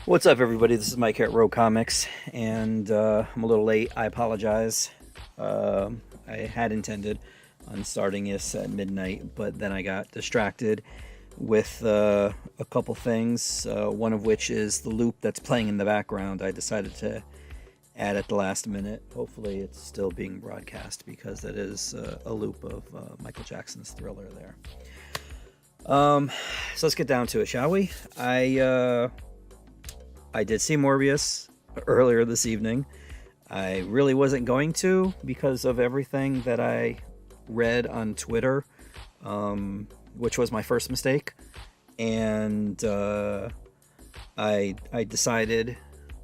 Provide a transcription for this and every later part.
What's up, everybody? This is Mike at Row Comics, and I'm a little late. I apologize. I had intended on starting this at midnight, but then I got distracted with a couple things, one of which is the loop that's playing in the background. I decided to add at the last minute. Hopefully, it's still being broadcast because it is a loop of Michael Jackson's Thriller there. So let's get down to it, shall we? I did see Morbius earlier this evening. I really wasn't going to because of everything that I read on Twitter, which was my first mistake. And I decided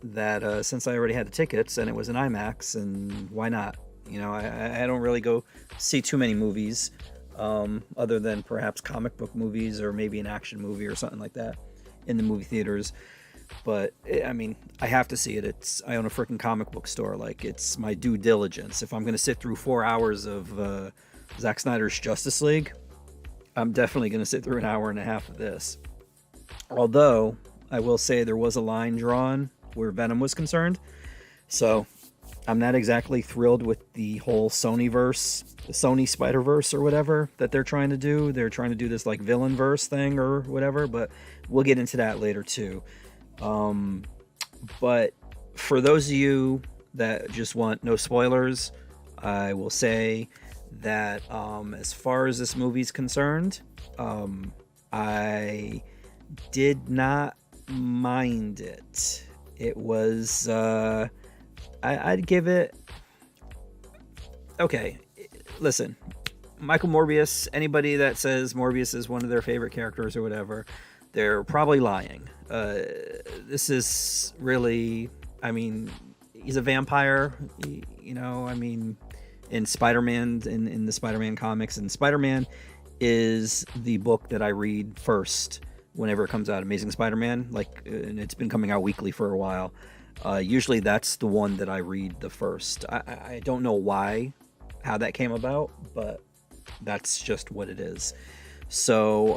that since I already had the tickets and it was an IMAX, and why not? You know, I don't really go see too many movies, other than perhaps comic book movies or maybe an action movie or something like that in the movie theaters. But I mean, I have to see it. I own a freaking comic book store. Like, it's my due diligence. If I'm going to sit through 4 hours of Zack Snyder's Justice League, I'm definitely going to sit through an hour and a half of this. Although I will say there was a line drawn where Venom was concerned, so I'm not exactly thrilled with the whole Sonyverse, the Sony Spider-Verse or whatever that they're trying to do. They're trying to do this like villain verse thing or whatever, but we'll get into that later too. But for those of you that just want no spoilers, I will say that as far as this movie's concerned, I did not mind it. It was I'd give it, okay, listen, Michael Morbius, anybody that says Morbius is one of their favorite characters or whatever, they're probably lying. This is really, I mean, he's a vampire, you know, I mean, in Spider-Man, in the Spider-Man comics, and Spider-Man is the book that I read first whenever it comes out, Amazing Spider-Man, like, and it's been coming out weekly for a while. Usually that's the one that I read the first. I don't know why, how that came about, but that's just what it is. So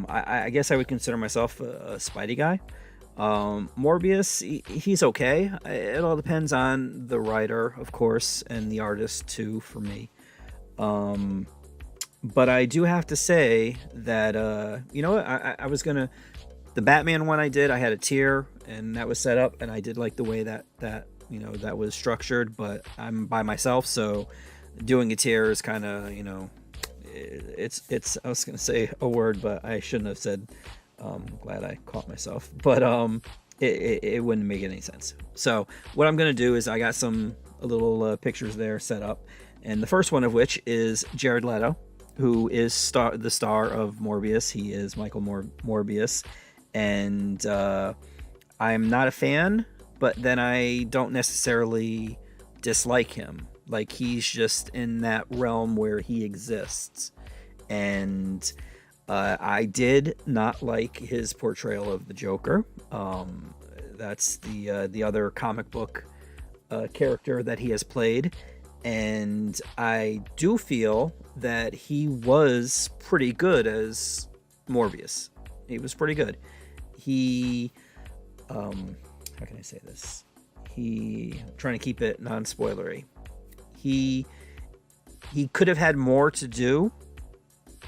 I guess I would consider myself a Spidey guy. Morbius, he's okay. It all depends on the writer, of course, and the artist too, for me. But I do have to say that, you know what, I was gonna, the Batman one I did, I had a tier, and that was set up, and I did like the way that you know, that was structured, but I'm by myself, so doing a tier is kind of, you know, it's I was gonna say a word, but I shouldn't have said. Glad I caught myself, but it wouldn't make any sense. So what I'm gonna do is I got some little pictures there set up, and the first one of which is Jared Leto, who is the star of Morbius. He is Michael Morbius, and I'm not a fan, but then I don't necessarily dislike him. Like, he's just in that realm where he exists. And I did not like his portrayal of the Joker. That's the other comic book character that he has played. And I do feel that he was pretty good as Morbius. He was pretty good. He, how can I say this? I'm trying to keep it non-spoilery. He could have had more to do,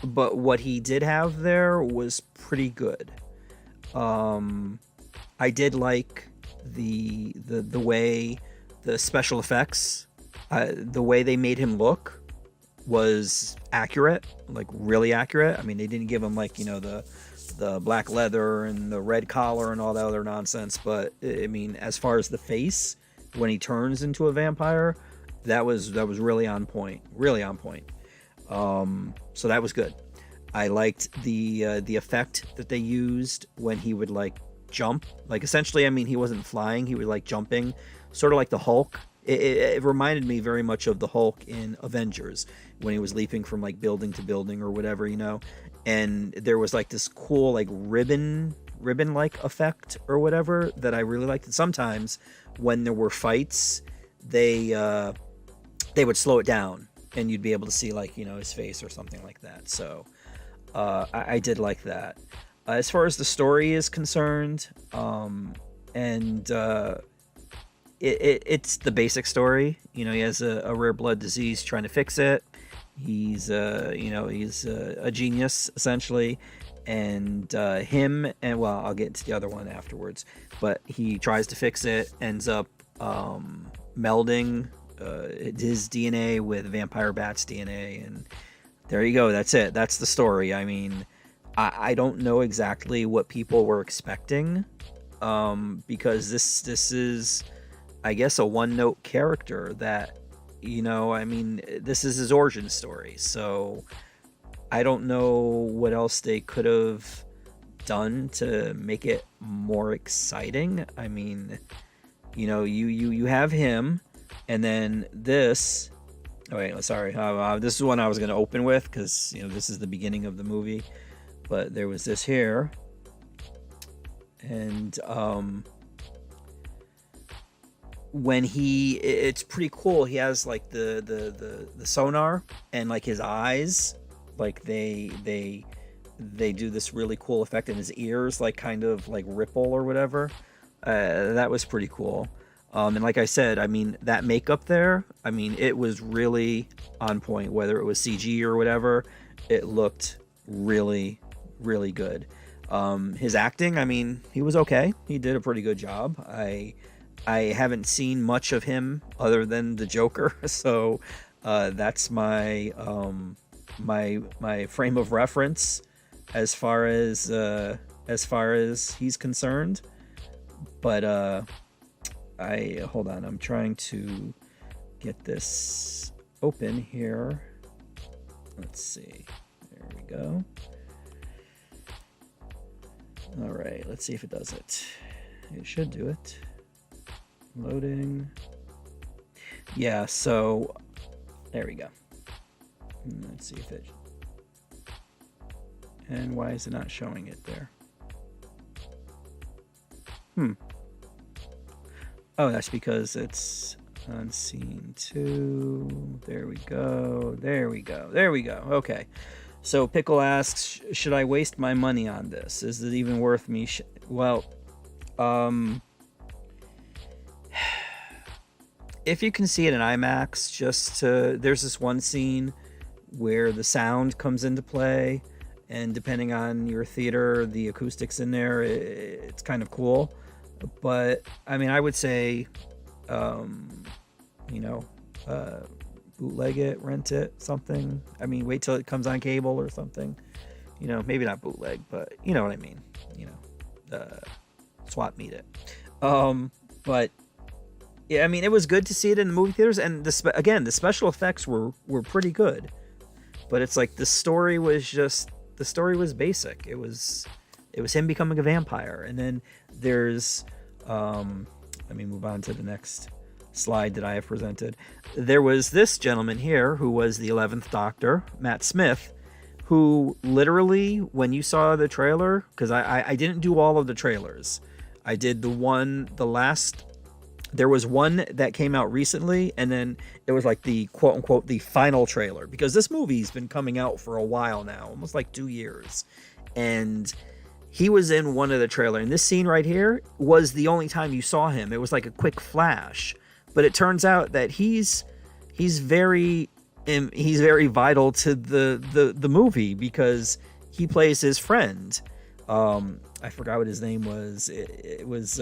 but what he did have there was pretty good. I did like the way the special effects, the way they made him look was accurate, like really accurate. I mean, they didn't give him, like, you know, the black leather and the red collar and all that other nonsense, but I mean, as far as the face when he turns into a vampire, that was really on point, really on point. So that was good. I liked the effect that they used when he would, like, jump. Like, essentially, I mean, he wasn't flying, he was like jumping, sort of like the Hulk. It reminded me very much of the Hulk in Avengers when he was leaping from, like, building to building or whatever, you know. And there was, like, this cool, like, ribbon-like effect or whatever that I really liked. And sometimes when there were fights, they would slow it down and you'd be able to see, like, you know, his face or something like that. So I did like that. As far as the story is concerned, and it's the basic story. You know, he has a rare blood disease, trying to fix it. He's he's a genius essentially, and him and well, I'll get to the other one afterwards. But he tries to fix it, ends up melding his DNA with Vampire Bat's DNA, and there you go. That's it. That's the story. I mean, I don't know exactly what people were expecting, because this is, I guess, a one-note character that, I mean, this is his origin story. So I don't know what else they could have done to make it more exciting. I mean, you have him, and then this. Oh wait, sorry. This is one I was going to open with because this is the beginning of the movie, but there was this here, and when it's pretty cool. He has like the sonar, and like his eyes, like they do this really cool effect, in his ears like kind of like ripple or whatever. That was pretty cool. And like I said, I mean, that makeup there, I mean, it was really on point. Whether it was CG or whatever, it looked really, really good. His acting, I mean, he was okay. He did a pretty good job. I haven't seen much of him other than the Joker, so that's my my frame of reference as far as he's concerned. But hold on, I'm trying to get this open here. Let's see. There we go. All right, let's see if it does it. It should do it. Loading. Yeah, so there we go. Let's see if it. And why is it not showing it there? Oh, that's because it's on scene 2. There we go. There we go. There we go. Okay. So Pickle asks, should I waste my money on this? Is it even worth me? Well, if you can see it in IMAX, there's this one scene where the sound comes into play, and depending on your theater, the acoustics in there, it's kind of cool. But I mean, I would say, bootleg it, rent it, something. I mean, wait till it comes on cable or something. Maybe not bootleg, but you know what I mean. Swap meet it. But yeah, I mean, it was good to see it in the movie theaters, and the special effects were pretty good. But it's like the story was basic. It was him becoming a vampire, and then there's let me move on to the next slide that I have presented. There was this gentleman here who was the 11th Doctor, Matt Smith, who literally, when you saw the trailer, because I didn't do all of the trailers, I did there was one that came out recently, and then it was like the quote unquote the final trailer, because this movie's been coming out for a while now, almost like 2 years, and he was in one of the trailer, and this scene right here was the only time you saw him. It was like a quick flash, but it turns out that he's very vital to the movie, because he plays his friend. I forgot what his name was. It was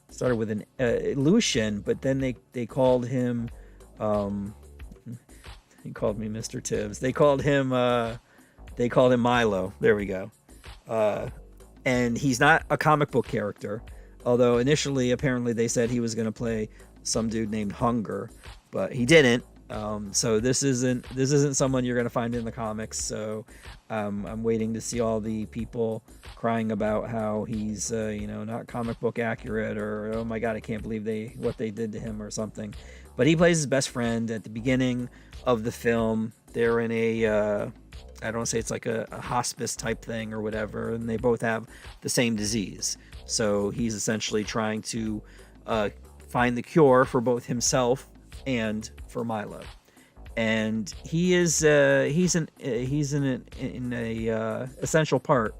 started with an Lucian, but then they called him. He called me Mr. Tibbs. They called him Milo. There we go. And he's not a comic book character, although initially apparently they said he was going to play some dude named Hunger, but he didn't. So this isn't someone you're going to find in the comics. So I'm waiting to see all the people crying about how he's not comic book accurate, or oh my god, I can't believe what they did to him or something. But he plays his best friend at the beginning of the film. They're in a I don't say it's like a hospice type thing or whatever, and they both have the same disease. So he's essentially trying to find the cure for both himself and for Milo. And he's an essential part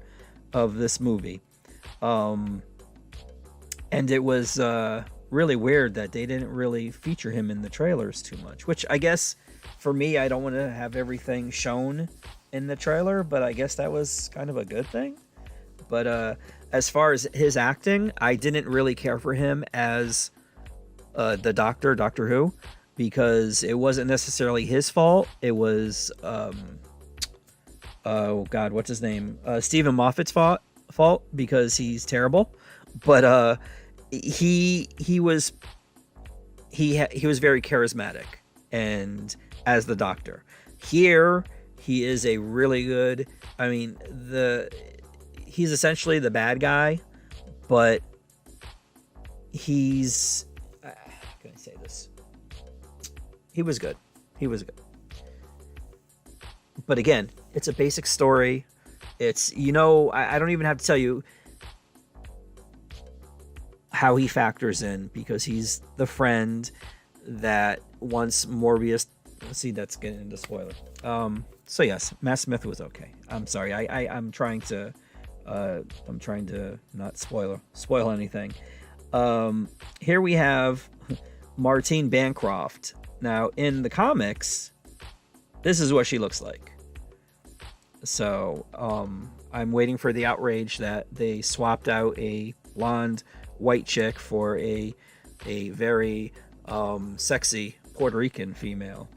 of this movie. And And it was really weird that they didn't really feature him in the trailers too much, which I guess for me, I don't want to have everything shown in the trailer, but I guess that was kind of a good thing. But as far as his acting, I didn't really care for him as the Doctor Who, because it wasn't necessarily his fault. It was oh god, what's his name? Stephen Moffat's fault, because he's terrible. But he was very charismatic and as the Doctor. Here he is a really good, I mean, he's essentially the bad guy, but he's how can I say this? He was good. He was good. But again, it's a basic story. It's, I don't even have to tell you how he factors in, because he's the friend that once Morbius. See, that's getting into spoiler. So yes, Matt Smith was okay. I'm sorry. I'm trying to not spoil anything. Here we have Martine Bancroft. Now in the comics, this is what she looks like. So I'm waiting for the outrage that they swapped out a blonde white chick for a very sexy Puerto Rican female.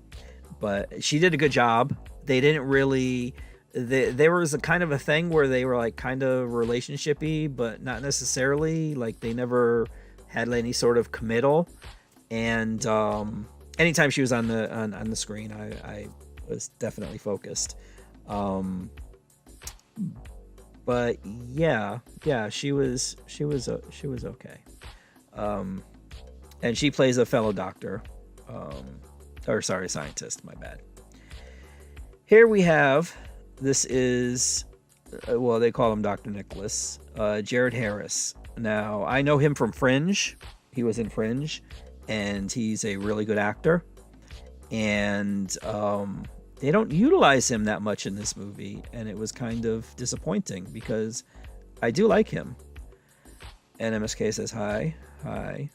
But she did a good job. They didn't really... There was a kind of a thing where they were like kind of relationship-y, but not necessarily. Like they never had any sort of committal. And anytime she was on the screen, I was definitely focused. But yeah, she was okay. And she plays a fellow doctor, scientist. My bad. Here we have, this is, they call him Dr. Nicholas, Jared Harris. Now I know him from Fringe. He was in Fringe, and he's a really good actor. And they don't utilize him that much in this movie, and it was kind of disappointing because I do like him. And MSK says hi, and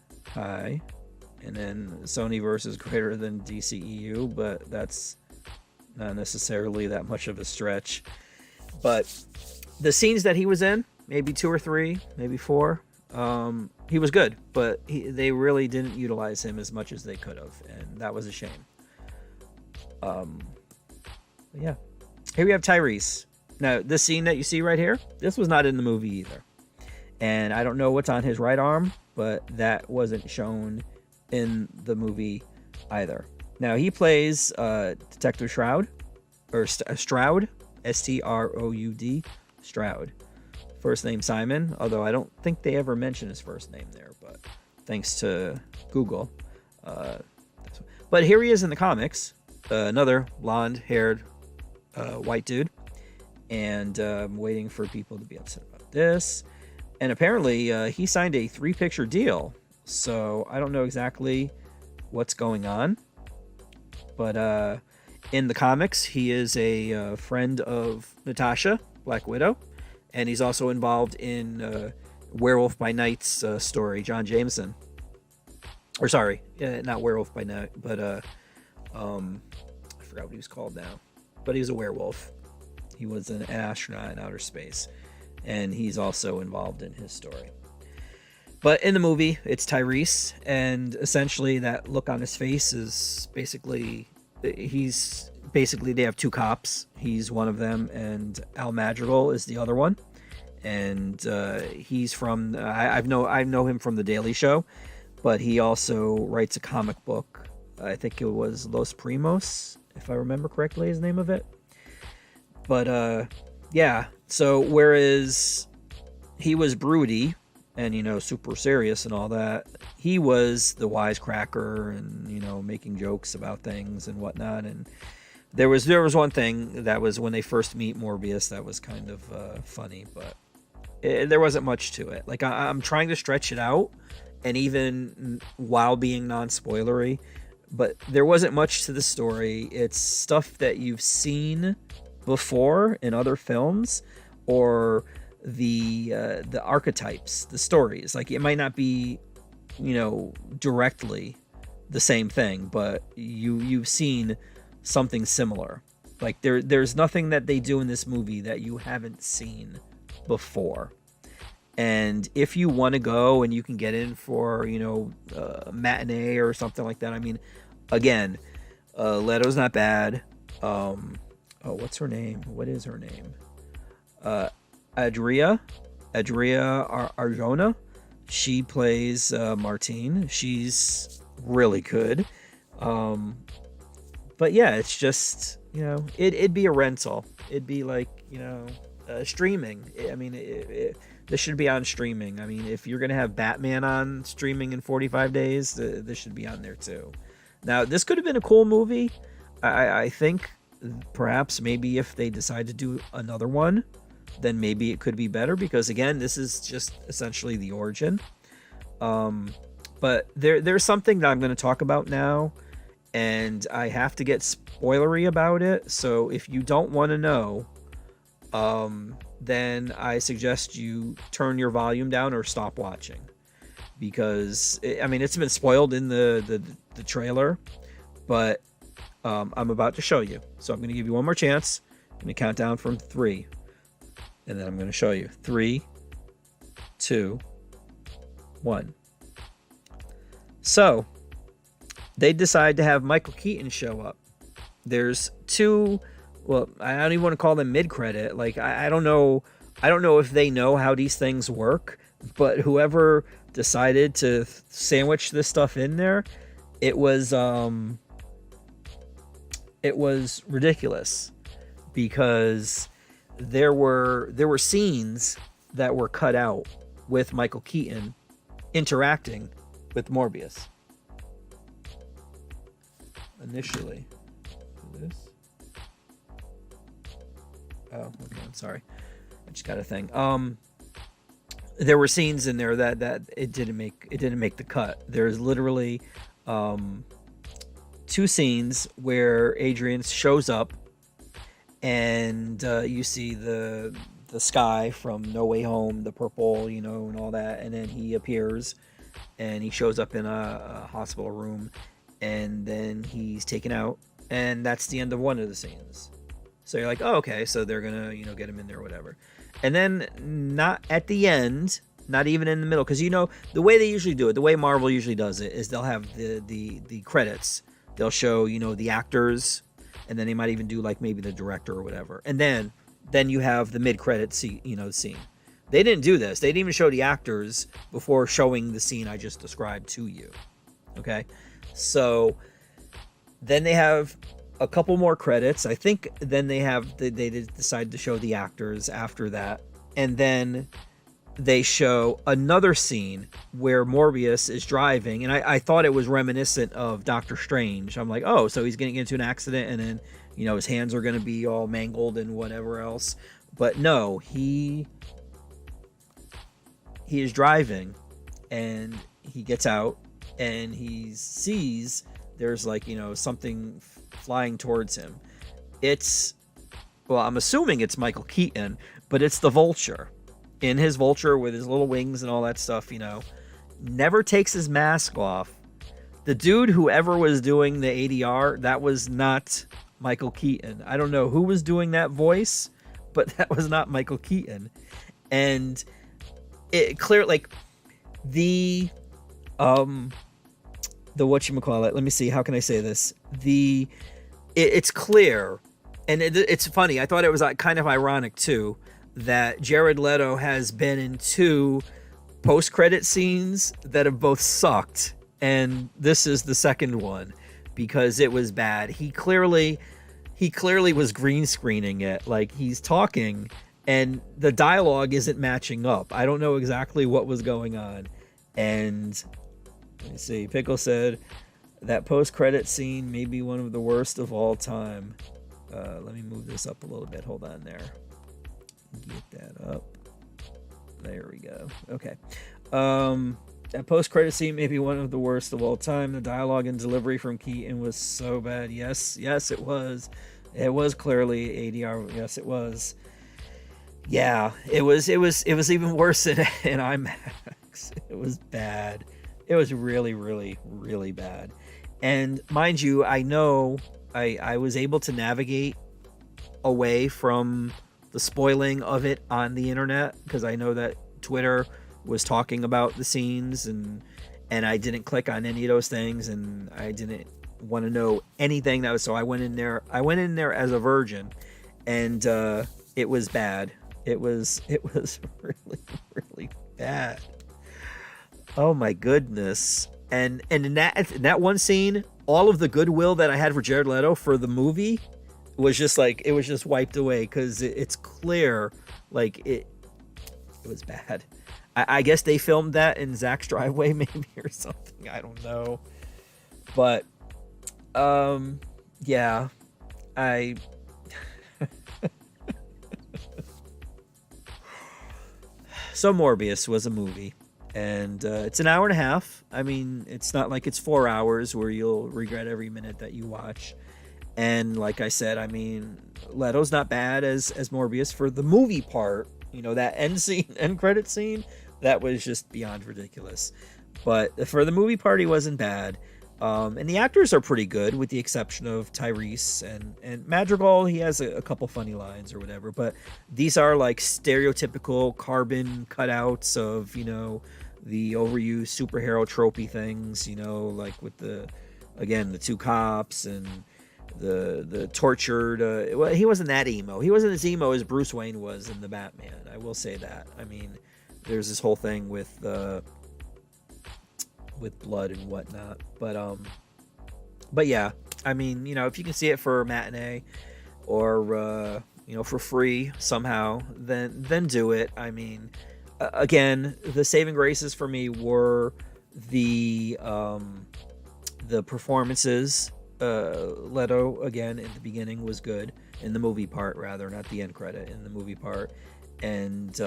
then Sonyverse is greater than DCEU, but that's not necessarily that much of a stretch. But the scenes that he was in, maybe 2 or 3, maybe 4, he was good, but they really didn't utilize him as much as they could have, and that was a shame. Yeah. Here we have Tyrese. Now, this scene that you see right here, this was not in the movie either. And I don't know what's on his right arm, but that wasn't shown in the movie either. Now, he plays Detective Shroud, or Stroud, Stroud, Stroud. First name Simon, although I don't think they ever mention his first name there, but thanks to Google. But here he is in the comics, another blonde-haired white dude, and I'm waiting for people to be upset about this. And apparently he signed a 3-picture deal, so I don't know exactly what's going on. But in the comics, he is a friend of Natasha, Black Widow, and he's also involved in Werewolf by Night's story, John Jameson. Or sorry, not Werewolf by Night, but I forgot what he was called now. But he was a werewolf. He was an astronaut in outer space, and he's also involved in his story. But in the movie, it's Tyrese, and essentially that look on his face is basically, they have 2 cops. He's one of them, and Al Madrigal is the other one. And he's from, I know him from The Daily Show, but he also writes a comic book. I think it was Los Primos, if I remember correctly, is the name of it. But yeah, so whereas he was broody and super serious and all that, he was the wisecracker and making jokes about things and whatnot. And there was one thing that was when they first meet Morbius that was kind of funny, but there wasn't much to it. Like I'm trying to stretch it out, and even while being non-spoilery, but there wasn't much to the story. It's stuff that you've seen before in other films, or the archetypes, the stories. Like it might not be, directly the same thing, but you've seen something similar. Like there's nothing that they do in this movie that you haven't seen before. And if you want to go and you can get in for, matinee or something like that, I mean, again, Leto's not bad. What's her name? What is her name? Adria Arjona. She plays Martine. She's really good. But yeah, it's just, it'd be a rental. It'd be like, streaming. I mean, this should be on streaming. I mean, if you're going to have Batman on streaming in 45 days, this should be on there too. Now, this could have been a cool movie. I think perhaps maybe if they decide to do another one, then maybe it could be better, because again, this is just essentially the origin. But there's something that I'm going to talk about now, and I have to get spoilery about it. So if you don't want to know, then I suggest you turn your volume down or stop watching, because it's been spoiled in the trailer, but I'm about to show you. So I'm going to give you one more chance. I'm going to count down from 3, and then I'm going to show you. 3, 2, 1. So they decide to have Michael Keaton show up. There's 2. Well, I don't even want to call them mid-credit. Like, I don't know if they know how these things work, but whoever decided to sandwich this stuff in there, it was ridiculous, because there were scenes that were cut out with Michael Keaton interacting with Morbius. Initially. This? Oh, okay, I'm sorry. I just got a thing. There were scenes in there that it didn't make the cut. There's literally 2 scenes where Adrian shows up, and you see the sky from No Way Home, the purple, and all that, and then he appears and he shows up in a hospital room, and then he's taken out, and that's the end of one of the scenes. So you're like, oh, okay, so they're gonna, get him in there or whatever. And then not at the end, not even in the middle, because the way they usually do it, the way Marvel usually does it, is they'll have the credits. They'll show, the actors, and then they might even do like maybe the director or whatever. And then you have the mid-credit scene. They didn't do this. They didn't even show the actors before showing the scene I just described to you. Okay? So then they have a couple more credits. I think then they decide to show the actors after that. And then they show another scene where Morbius is driving. And I thought it was reminiscent of Doctor Strange. I'm like, oh, so he's getting into an accident, and then, his hands are going to be all mangled and whatever else. But no, he is driving, and he gets out, and he sees there's like, something flying towards him. I'm assuming it's Michael Keaton, but it's the Vulture. In his Vulture with his little wings and all that stuff, never takes his mask off. The dude, whoever was doing the ADR, that was not Michael Keaton. I don't know who was doing that voice, but that was not Michael Keaton. And it clear, like, the whatchamacallit, let me see, how can I say this? It's clear, and it's funny, I thought it was kind of ironic too, that Jared Leto has been in 2 post-credit scenes that have both sucked, and this is the second one, because it was bad. He clearly was green screening it. Like, he's talking and the dialogue isn't matching up. I don't know exactly what was going on. And let me see, Pickle said that post-credit scene may be one of the worst of all time. Let me move this up a little bit. Hold on there. Get that up. There we go. Okay. That post-credit scene may be one of the worst of all time. The dialogue and delivery from Keaton was so bad. Yes, it was. It was clearly ADR. Yes, it was. Yeah, it was even worse in IMAX. It was bad. It was really, really, really bad. And mind you, I know I was able to navigate away from the spoiling of it on the internet because I know that Twitter was talking about the scenes, and I didn't click on any of those things, and I didn't want to know anything that was, so I went in there. I went in there as a virgin, and it was bad. It was really, really bad. Oh my goodness. And in that one scene, all of the goodwill that I had for Jared Leto for the movie was just like, it was just wiped away because it's clear like it was bad. I guess they filmed that in Zach's driveway maybe or something. I don't know. But yeah, I so Morbius was a movie, and it's an hour and a half. I mean, it's not like it's 4 hours where you'll regret every minute that you watch. And like I said, I mean, Leto's not bad as Morbius for the movie part. You know, that end scene, end credit scene, that was just beyond ridiculous. But for the movie part, he wasn't bad. And the actors are pretty good, with the exception of Tyrese and Madrigal. He has a couple funny lines or whatever, but these are like stereotypical carbon cutouts of, you know, the overused superhero tropey things, you know, like with the two cops and the tortured. Well, he wasn't that emo. He wasn't as emo as Bruce Wayne was in the Batman. I will say that. I mean, there's this whole thing with blood and whatnot, but yeah, I mean, you know, if you can see it for a matinee or you know, for free somehow, then do it. I mean, again, the saving graces for me were the performances. Leto again in the beginning was good, in the movie part rather, not the end credit, in the movie part, and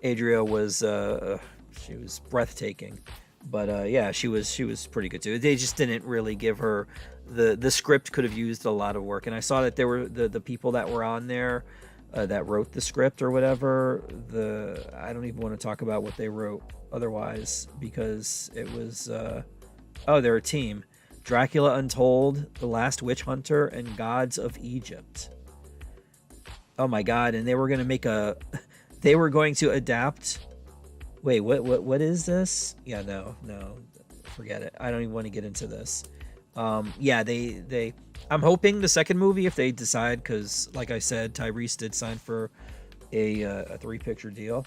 Adria was she was breathtaking. But yeah, she was pretty good too. They just didn't really give her the script. Could have used a lot of work, and I saw that there were the people that were on there that wrote the script or whatever. I don't even want to talk about what they wrote otherwise, because it was they're a team: Dracula Untold, The Last Witch Hunter, and Gods of Egypt. Oh my god! And they were going to adapt. Wait, what is this? Yeah, no, forget it. I don't even want to get into this. Yeah, they I'm hoping the second movie, if they decide, because like I said, Tyrese did sign for a 3-picture deal.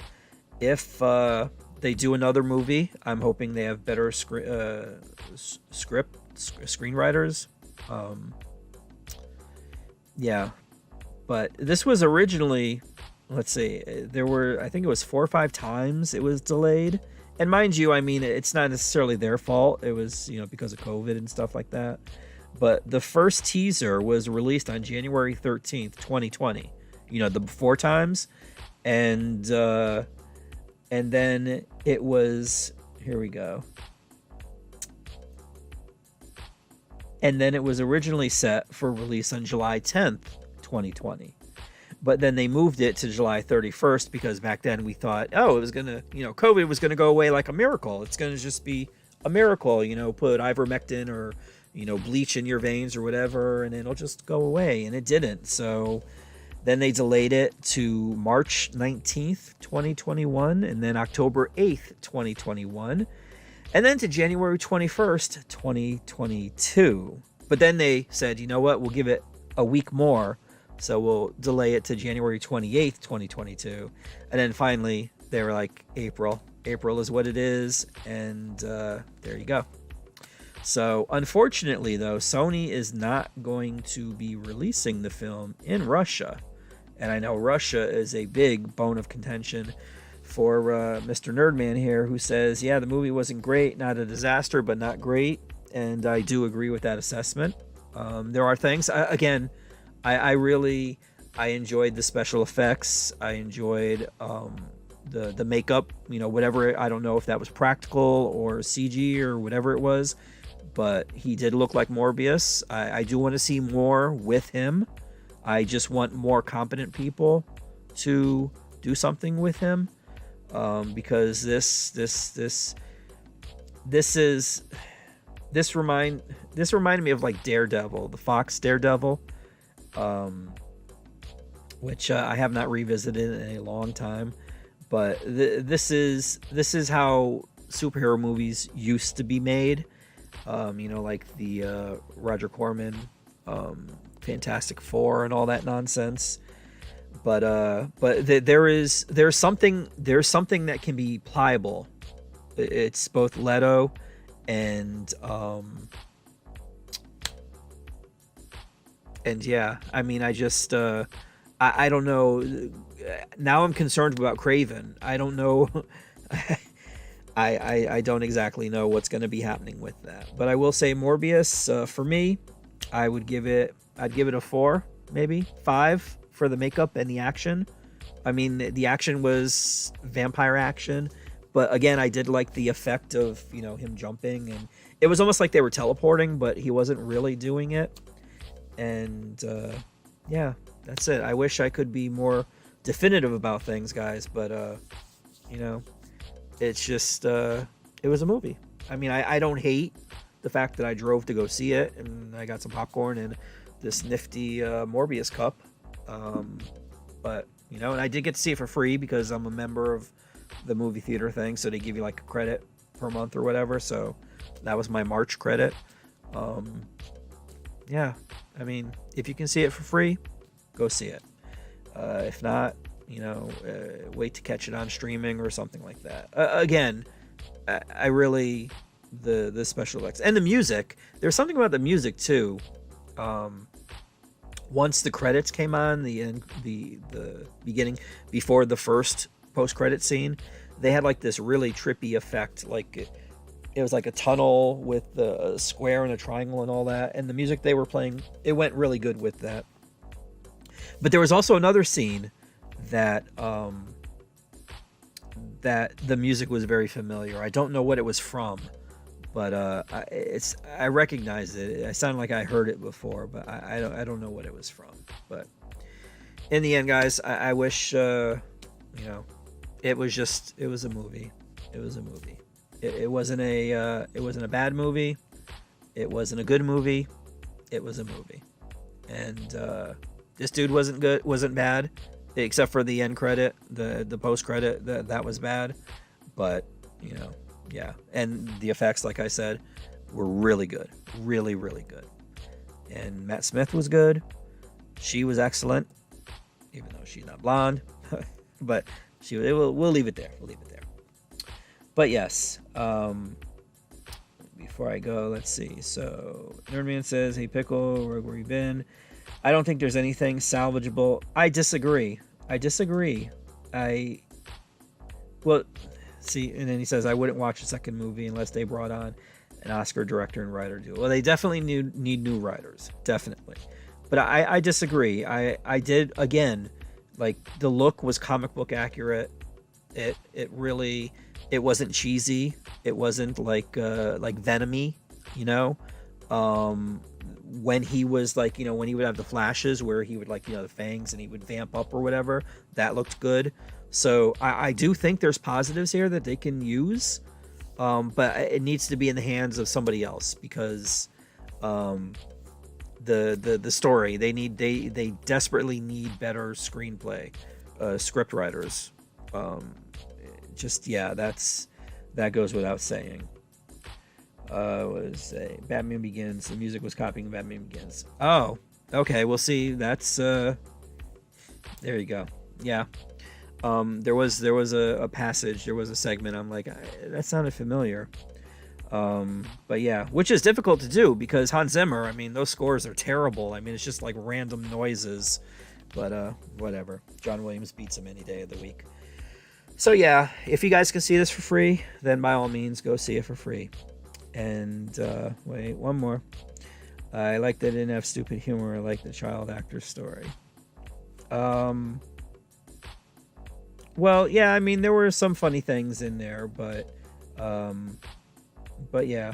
If they do another movie, I'm hoping they have better screenwriters. Yeah, but this was originally, let's see, I think it was 4 or 5 times it was delayed. And mind you, I mean, it's not necessarily their fault. It was, you know, because of COVID and stuff like that. But the first teaser was released on January 13th, 2020. You know, the before times. And then it was, here we go. And then it was originally set for release on July 10th, 2020. But then they moved it to July 31st because back then we thought, oh, it was going to, you know, COVID was going to go away like a miracle. It's going to just be a miracle, you know, put ivermectin or, you know, bleach in your veins or whatever, and it'll just go away. And it didn't. So then they delayed it to March 19th, 2021, and then October 8th, 2021, and then to January 21st, 2022. But then they said, you know what, we'll give it a week more. So we'll delay it to January 28th, 2022. And then finally, they were like, April. April is what it is. And there you go. So unfortunately, though, Sony is not going to be releasing the film in Russia. And I know Russia is a big bone of contention for Mr. Nerdman here, who says, yeah, the movie wasn't great, not a disaster, but not great. And I do agree with that assessment. There are things, I really enjoyed the special effects. I enjoyed the makeup, you know, whatever. I don't know if that was practical or CG or whatever it was, but he did look like Morbius. I do want to see more with him. I just want more competent people to do something with him, because this is this remind this reminded me of like Daredevil, the Fox Daredevil, um, which I have not revisited in a long time. But this is how superhero movies used to be made. Like the Roger Corman, Fantastic Four, and all that nonsense. But there's something that can be pliable. It's both Leto and yeah. I mean, I don't know. Now I'm concerned about Craven. I don't know. I don't exactly know what's going to be happening with that. But I will say Morbius, for me, I'd give it a 4, maybe 5 for the makeup and the action. I mean, the action was vampire action, but again, I did like the effect of, him jumping, and it was almost like they were teleporting, but he wasn't really doing it. And yeah, that's it. I wish I could be more definitive about things, guys, but it's just it was a movie. I mean, I don't hate the fact that I drove to go see it, and I got some popcorn and this nifty Morbius cup. But and I did get to see it for free because I'm a member of the movie theater thing, so they give you like a credit per month or whatever. So that was my March credit. Yeah, I mean, if you can see it for free, go see it. If not, wait to catch it on streaming or something like that. Again, I really the special effects and the music. There's something about the music too. Once the credits came on, the beginning, before the first post-credit scene, they had like this really trippy effect. Like it was like a tunnel with a square and a triangle and all that. And the music they were playing, it went really good with that. But there was also another scene that that the music was very familiar. I don't know what it was from, but I recognized it. I sounded like I heard it before, but I don't know what it was from. But in the end, guys, I wish it was a movie. It was a movie. It wasn't a bad movie. It wasn't a good movie. It was a movie. And this dude wasn't bad, except for the end credit, the post credit, that was bad. But yeah. And the effects, like I said, were really good, really, really good. And Matt Smith was good. She was excellent, even though she's not blonde. But we'll leave it there. We'll leave it there. But yes, before I go, let's see. So Nerdman says, "Hey Pickle, where you been?" I don't think there's anything salvageable. I disagree. Well, see, and then he says, "I wouldn't watch a second movie unless they brought on an Oscar director and writer duo." Well, they definitely need new writers, definitely. But I disagree. I did, again, like, the look was comic book accurate. It really, it wasn't cheesy. It wasn't like Venom-y, when he was like, when he would have the flashes where he would, like, the fangs and he would vamp up or whatever, that looked good. So I do think there's positives here that they can use, but it needs to be in the hands of somebody else, because the story, they desperately need better screenplay, script writers. That goes without saying. What did it say? Batman Begins. The music was copying Batman Begins. Oh, okay. We'll see. That's there you go. Yeah. There was a passage. There was a segment. I'm like, that sounded familiar. But yeah, which is difficult to do because Hans Zimmer. I mean, those scores are terrible. I mean, it's just like random noises. But whatever. John Williams beats him any day of the week. So yeah, if you guys can see this for free, then by all means go see it for free. And wait, one more. I like that it didn't have stupid humor. I like the child actor's story. Well, yeah, I mean, there were some funny things in there, but yeah,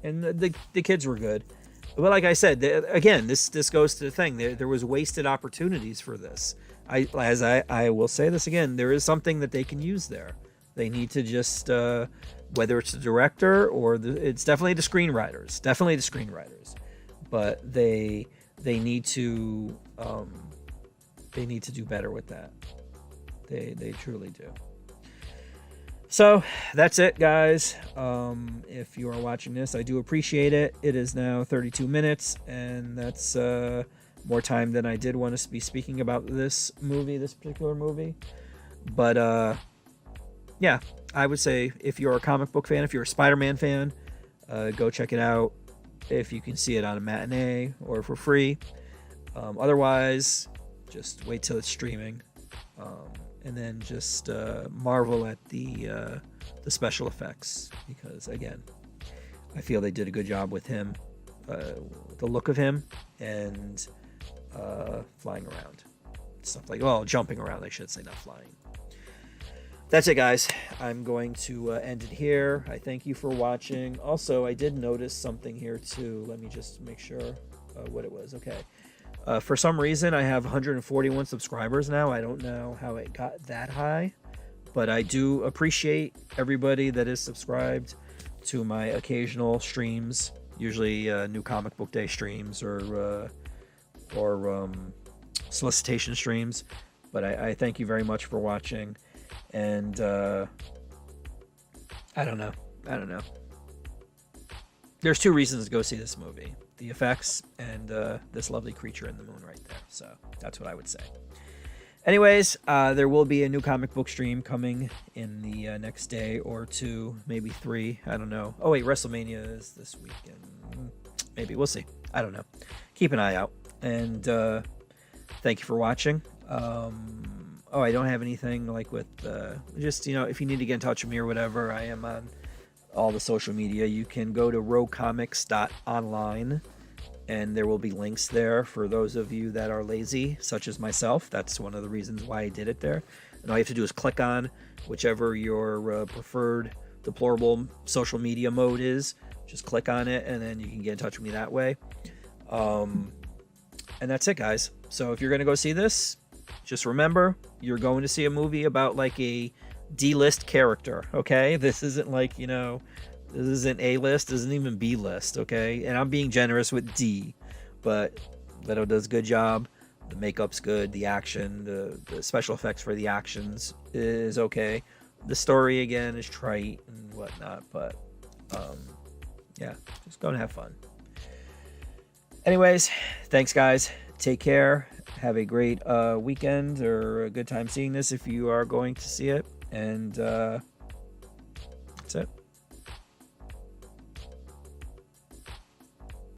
and the kids were good. But like I said, again, this goes to the thing. There was wasted opportunities for this. I will say this again. There is something that they can use there. They need to just whether it's the director or it's definitely the screenwriters. Definitely the screenwriters. But they need to do better with that. They truly do. So that's it, guys. If you are watching this, I do appreciate it. It is now 32 minutes, and that's more time than I did want to be speaking about this particular movie. But yeah, I would say if you're a comic book fan, if you're a Spider-Man fan, go check it out. If you can see it on a matinee or for free. Otherwise, just wait till it's streaming. And then just marvel at the special effects, because again, I feel they did a good job with him, the look of him, and flying around, stuff like, well, jumping around, I should say, not flying. That's it, guys. I'm going to end it here. I thank you for watching. Also, I did notice something here too. Let me just make sure what it was. Okay. For some reason, I have 141 subscribers now. I don't know how it got that high, but I do appreciate everybody that is subscribed to my occasional streams, usually new comic book day streams or solicitation streams. But I thank you very much for watching, and I don't know. There's two reasons to go see this movie: the effects and this lovely creature in the moon right there. So that's what I would say. Anyways, there will be a new comic book stream coming in the next day or two, maybe 3. I don't know. Oh wait, WrestleMania is this weekend. Maybe, we'll see. I don't know. Keep an eye out. And thank you for watching. I don't have anything like with just, if you need to get in touch with me or whatever, I am on all the social media. You can go to roguecomics.online, and there will be links there for those of you that are lazy, such as myself. That's one of the reasons why I did it there. And all you have to do is click on whichever your preferred deplorable social media mode is. Just click on it, and then you can get in touch with me that way. And that's it, guys. So if you're going to go see this, just remember, you're going to see a movie about like a D-list character, okay? This isn't like, this isn't A-list, this isn't even B-list, okay? And I'm being generous with D, but Leto does a good job. The makeup's good, the action, the special effects for the actions is okay. The story, again, is trite and whatnot, but yeah, just go and have fun. Anyways, thanks, guys. Take care. Have a great weekend or a good time seeing this if you are going to see it. And that's it.